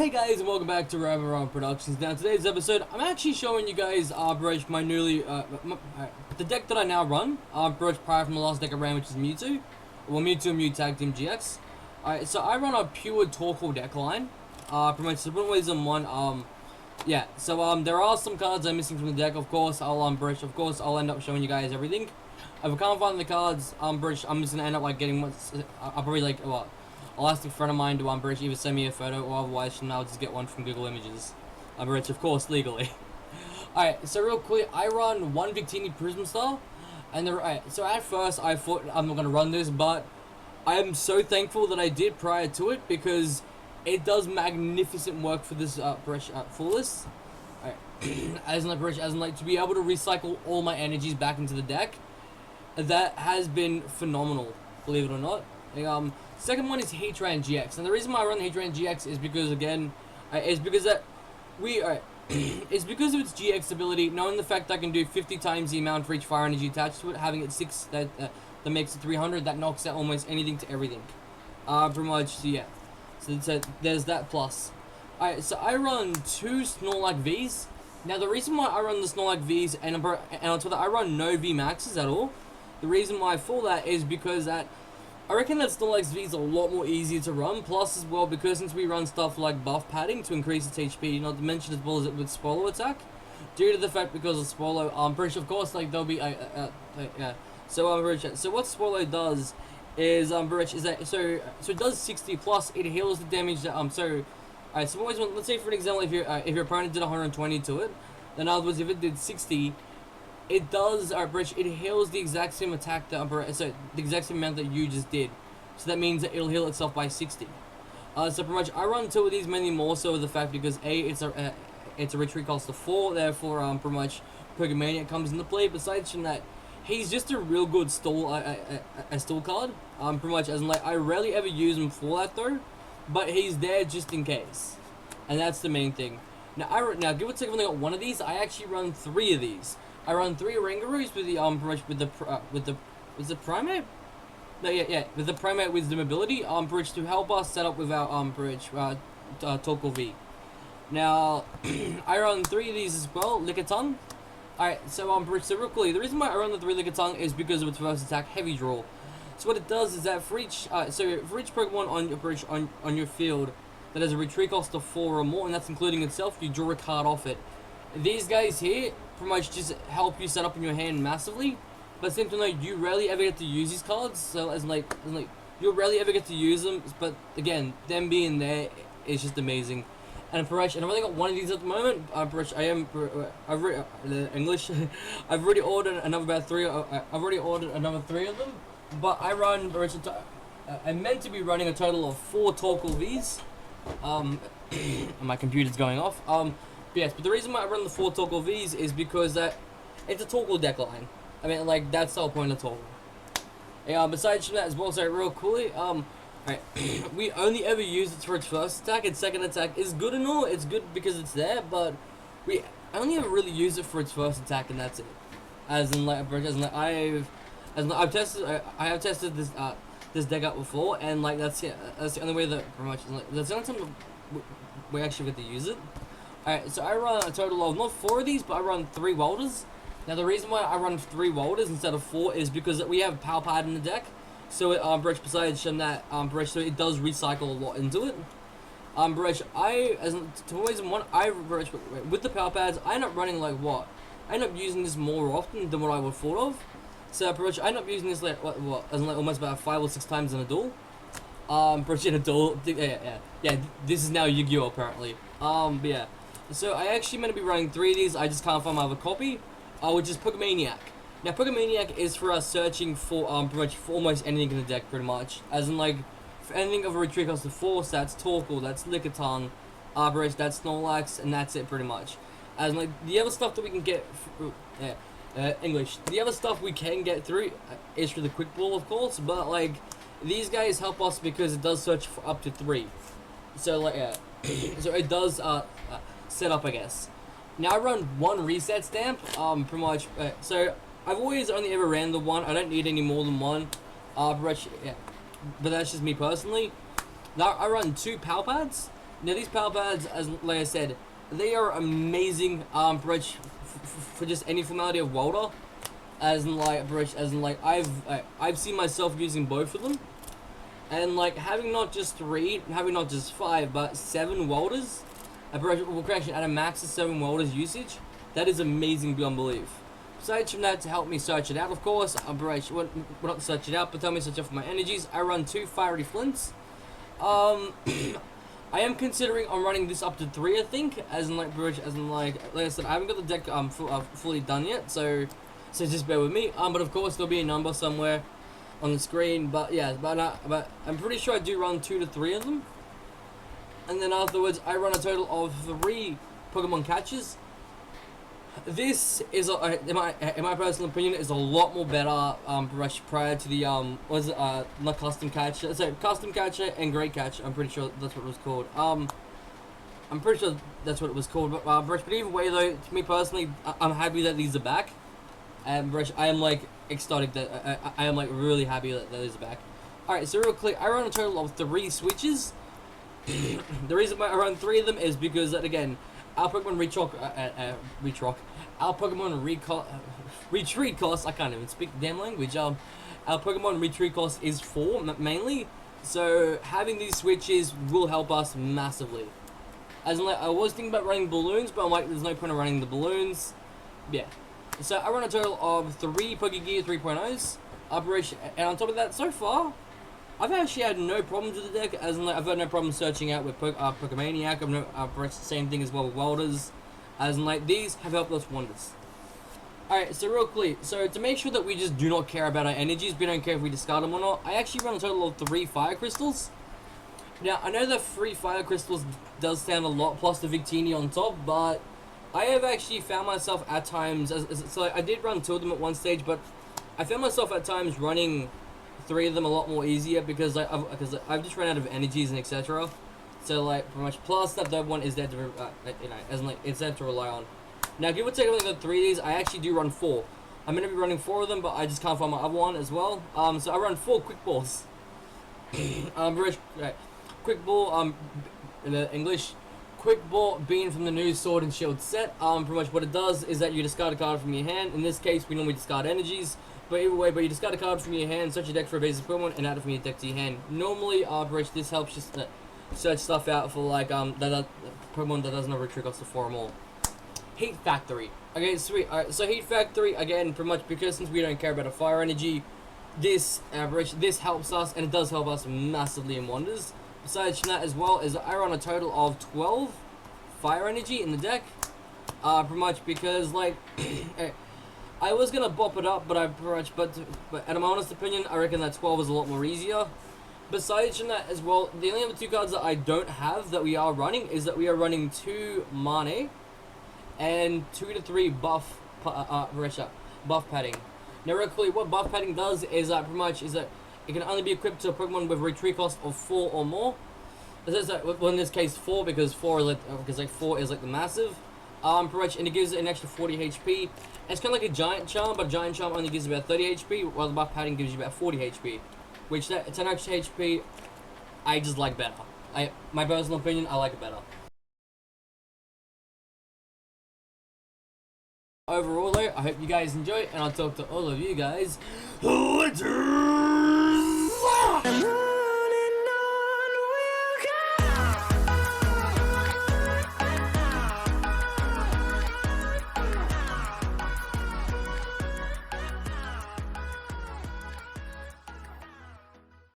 Hey guys, and welcome back to Raven Productions. Now, today's episode, I'm actually showing you guys my newly the deck that I now run. Prior from the last deck I ran, which is Mewtwo, well, Mewtwo and Mew Tag Team GX. Alright, so I run a pure Torkoal deck line. Pretty much the ways in one. Yeah. So there are some cards I'm missing from the deck. Of course, I'll end up showing you guys everything. If I can't find the cards, I'm just gonna end up like getting what's. I'll probably like what. I'll ask a friend of mine to either send me a photo or otherwise I'll just get one from Google Images. Of course, legally. Alright, so real quick, I run one Victini Prism Star. And so at first I thought I'm not going to run this, but I am so thankful that I did prior to it because it does magnificent work for this for this. As in like to be able to recycle all my energies back into the deck. That has been phenomenal, believe it or not. Second one is Heatran GX, and the reason why I run the Heatran GX is because it's because of its GX ability, knowing the fact that I can do 50 times the amount for each fire energy attached to it, having it 6 that makes it 300, that knocks out almost anything to everything. Pretty much, so yeah. So there's that plus. Alright, so I run 2 Snorlax Vs. Now the reason why I run the Snorlax Vs and on top of that I run no V Maxes at all. The reason why for that is because I reckon that Snorlax V is a lot more easier to run, plus as well because since we run stuff like buff padding to increase its HP, not to mention as well as it with Swallow attack, due to the fact because of Swallow, I'm pretty sure of course like there'll be yeah. So what Swallow does is so it does 60 plus, it heals the damage that alright, so always let's say for an example if your opponent did 120 to it, then in other words if it did 60. It does, it heals the exact same attack that, the exact same amount that you just did. So that means that it'll heal itself by 60. So pretty much, I run 2 of these mainly more so the fact because A, it's a retreat cost of 4, therefore, pretty much, Pokemania comes into play. Besides from that, he's just a real good stall card. Pretty much, as in like, I rarely ever use him for that though, but he's there just in case. And that's the main thing. Now give or take, I've only got 1 of these, I actually run 3 of these. I run 3 Rangaroos with the Primate. No, yeah, with the Primate Wisdom ability, bridge to help us set up with our Torkoal V. Now, I run 3 of these as well. Lickitung. Alright, so so real quickly, the reason why I run the 3 Lickitung is because of its first attack, Heavy Draw. So what it does is that for each Pokemon on your bridge on your field that has a retreat cost of 4 or more, and that's including itself, you draw a card off it. These guys here pretty much just help you set up in your hand massively, but at the same time, you rarely ever get to use these cards. So as like you rarely ever get to use them. But again, them being there is just amazing. And I've only got 1 of these at the moment. I've English. I've already ordered another about 3. I've already ordered another 3 of them. But I run. I'm meant to be running a total of 4 Torkoal Vs. My computer's going off. Yes, but the reason why I run the 4 Torkoal Vs is because it's a Torkoal deck line. I mean, like, that's the whole point of Torkoal. Yeah, besides from that as well, so real coolly, alright, we only ever use it for its first attack. Its second attack is good and all, it's good because it's there, but we only ever really use it for its first attack, and that's it. I have tested this deck out before, and like, that's the only way that, pretty much, that's the only time we actually get to use it. Alright, so I run a total of, not 4 of these, but I run 3 Welders. Now the reason why I run 3 Welders instead of 4 is because we have Power Pad in the deck. So it, besides from that, so it does recycle a lot into it. With the Power Pads, I end up running like what? I end up using this more often than what I would thought of. So I end up using this like, almost about 5 or 6 times in a duel. In a duel, yeah, this is now Yu-Gi-Oh! Apparently. But yeah. So I actually meant to be running 3 of these, I just can't find my other copy, which is Pokemaniac. Now Pokemaniac is for us searching for pretty much for almost anything in the deck, pretty much. As in like, for anything of a retreat cost of 4, so that's Torkoal, that's Lickitung, that's Snorlax, and that's it pretty much. As in like, the other stuff that we can get, English, the other stuff we can get through is through the Quick Ball of course, but like, these guys help us because it does search for up to 3. So like, yeah, so it does, set up, I guess. Now I run 1 reset stamp, pretty much, so I've always only ever ran the 1, I don't need any more than 1, yeah, but that's just me personally. Now I run 2 Power Pads, Now these power pads, as like I said, they are amazing. For just any formality of welder, as in like I've seen myself using both of them, and like having not just three, having not just five, but 7 welders. Well, correction, at a max of 7 welders usage, that is amazing beyond belief. Besides from that, to help me search it out, of course, well, not search it out, but tell me search out for my energies. I run 2 fiery flints. I am considering on running this up to 3, I think, as in like I said, I haven't got the deck fully done yet, so just bear with me. But of course there'll be a number somewhere on the screen. But yeah, but I'm pretty sure I do run 2 to 3 of them, and then afterwards I run a total of 3 Pokemon catches. This is, in my personal opinion, is a lot more better prior to the not custom catcher, so custom catcher and great catch. I'm pretty sure that's what it was called. I'm pretty sure that's what it was called. But either way though, to me personally, I'm happy that these are back. And I am like ecstatic that I am like really happy that these are back. All right, so real quick, I run a total of 3 switches. The reason why I run 3 of them is because that again, our Pokemon our Pokemon retreat cost, I can't even speak the damn language. Our Pokemon retreat cost is 4 mainly, so having these switches will help us massively. As in, like, I was thinking about running balloons, but I'm like, there's no point in running the balloons. Yeah. So I run a total of 3 Pokegear 3.0s. Operation, and on top of that, so far, I've actually had no problems with the deck. As in, like, I've had no problem searching out with Pokemaniac. I've no same thing as well with Welders. As in, like, these have helped us wonders. Alright, so real quick, so to make sure that we just do not care about our energies, we don't care if we discard them or not, I actually run a total of 3 Fire Crystals. Now, I know that 3 Fire Crystals does sound a lot, plus the Victini on top, but I have actually found myself at times, so I did run 2 of them at one stage, but I found myself at times running 3 of them a lot more easier because I've just run out of energies and etc. So like pretty much, plus that third one is there to as in, like, it's there to rely on. Now give or take, only got 3 of these. I actually do run 4. I'm gonna be running 4 of them, but I just can't find my other one as well. So I run 4 quick balls. Quick ball. In the English, quick ball being from the new Sword and Shield set. Pretty much what it does is that you discard a card from your hand. In this case, we normally discard energies. But either way, you discard a card from your hand, search your deck for a basic Pokemon, and add it from your deck to your hand. Normally, this helps just search stuff out for like that Pokemon that doesn't have a trick off the 4 or more. Heat Factory. Okay, sweet. Alright, so Heat Factory, again, pretty much because since we don't care about a fire energy, this helps us, and it does help us massively in wonders. Besides from that as well, is I run a total of 12 fire energy in the deck. Pretty much because, like, I was gonna bop it up, but in my honest opinion, I reckon that 12 is a lot more easier. Besides from that as well, the only other 2 cards that I don't have that we are running is that we are running 2 Mane and 2 to 3 buff padding. Now, real quickly, what buff padding does is pretty much is that it can only be equipped to a Pokemon with a retreat cost of 4 or more. Well, in this case 4 because 4 is like the massive. Pretty much, and it gives it an extra 40 HP. And it's kind of like a Giant Charm, but Giant Charm only gives about 30 HP, while the buff padding gives you about 40 HP. Which it's an extra HP I just like better. My personal opinion, I like it better. Overall though, I hope you guys enjoy it, and I'll talk to all of you guys later.